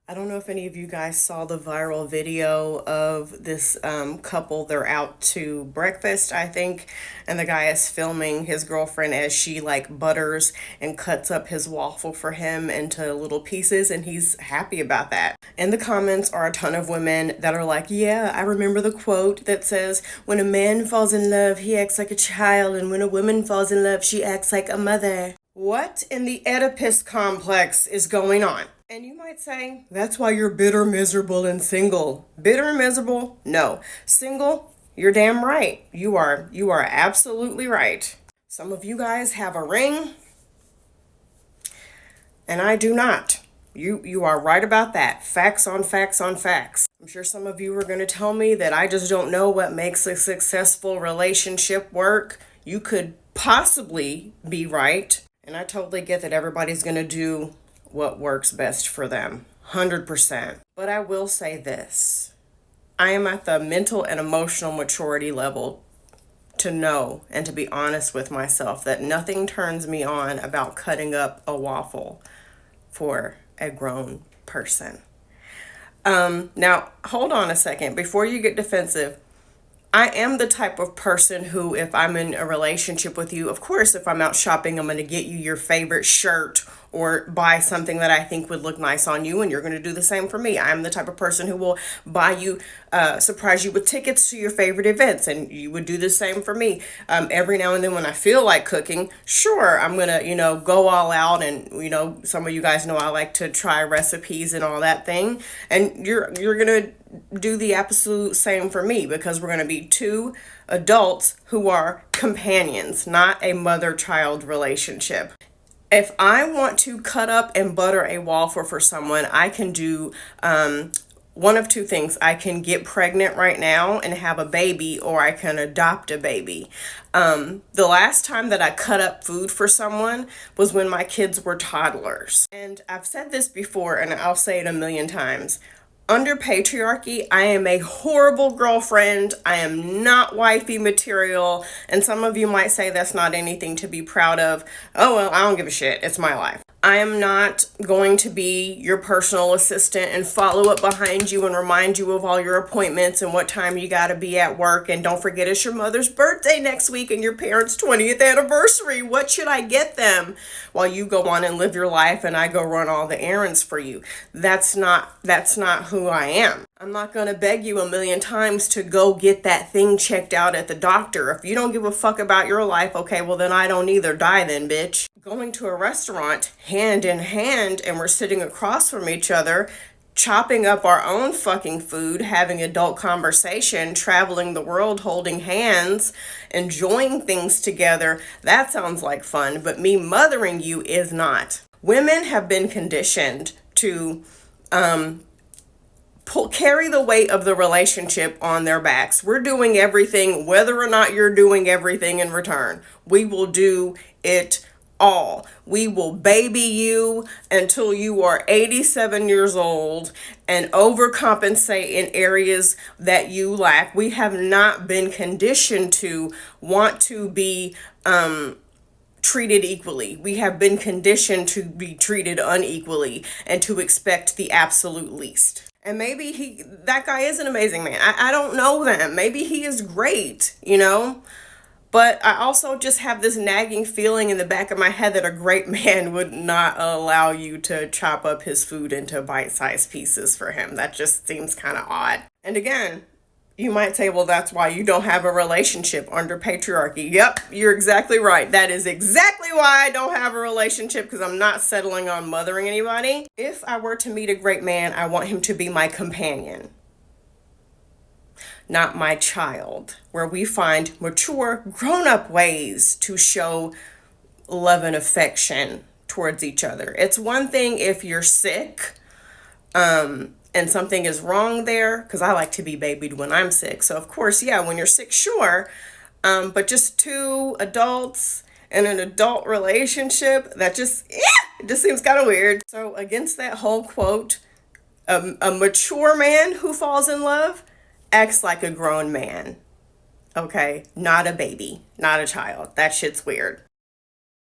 I don't know if any of you guys saw the viral video of this couple. They're out to breakfast, I think, and the guy is filming his girlfriend as she like butters and cuts up his waffle for him into little pieces, and he's happy about that. In the comments are a ton of women that are like, yeah, I remember the quote that says, when a man falls in love, he acts like a child, and when a woman falls in love, she acts like a mother. What in the Oedipus complex is going on? And you might say, that's why you're bitter, miserable, and single. Bitter and miserable? No. Single? You're damn right. You are absolutely right. Some of you guys have a ring, and I do not. You are right about that. Facts on facts on facts. I'm sure some of you are going to tell me that I just don't know what makes a successful relationship work. You could possibly be right. And I totally get that everybody's going to do what works best for them. 100%. But I will say this. I am at the mental and emotional maturity level to know and to be honest with myself that nothing turns me on about cutting up a waffle for a grown person. Now, hold on a second. Before you get defensive, I am the type of person who, if I'm in a relationship with you, of course, if I'm out shopping, I'm going to get you your favorite shirt or buy something that I think would look nice on you, and you're going to do the same for me. I'm the type of person who will buy you, surprise you with tickets to your favorite events, and you would do the same for me. Every now and then when I feel like cooking, sure, I'm going to, go all out, and, some of you guys know I like to try recipes and all that thing, and you're going to do the absolute same for me, because we're going to be two adults who are companions, not a mother-child relationship. If I want to cut up and butter a waffle for someone, I can do one of two things. I can get pregnant right now and have a baby, or I can adopt a baby. The last time that I cut up food for someone was when my kids were toddlers. And I've said this before, and I'll say it a million times. Under patriarchy, I am a horrible girlfriend. I am not wifey material. And some of you might say that's not anything to be proud of. Oh, well, I don't give a shit. It's my life. I am not going to be your personal assistant and follow up behind you and remind you of all your appointments and what time you got to be at work. And don't forget, it's your mother's birthday next week and your parents' 20th anniversary. What should I get them? While you go on and live your life and I go run all the errands for you. That's not who I am. I'm not going to beg you a million times to go get that thing checked out at the doctor. If you don't give a fuck about your life, okay, well then I don't either. Die then, bitch. Going to a restaurant hand in hand and we're sitting across from each other, chopping up our own fucking food, having adult conversation, traveling the world holding hands, enjoying things together. That sounds like fun, but me mothering you is not. Women have been conditioned to carry the weight of the relationship on their backs. We're doing everything, whether or not you're doing everything in return. We will do it all. We will baby you until you are 87 years old and overcompensate in areas that you lack. We have not been conditioned to want to be treated equally. We have been conditioned to be treated unequally and to expect the absolute least. And maybe that guy is an amazing man. I don't know them. Maybe he is great, But I also just have this nagging feeling in the back of my head that a great man would not allow you to chop up his food into bite-sized pieces for him. That just seems kind of odd. And again, you might say, well, that's why you don't have a relationship under patriarchy. Yep, you're exactly right. That is exactly why I don't have a relationship, because I'm not settling on mothering anybody. If I were to meet a great man, I want him to be my companion, not my child, where we find mature, grown-up ways to show love and affection towards each other. It's one thing if you're sick, and something is wrong there, because I like to be babied when I'm sick. So of course, yeah, when you're sick, sure. But just two adults in an adult relationship, it just seems kind of weird. So against that whole quote, a mature man who falls in love acts like a grown man. Okay, not a baby, not a child. That shit's weird.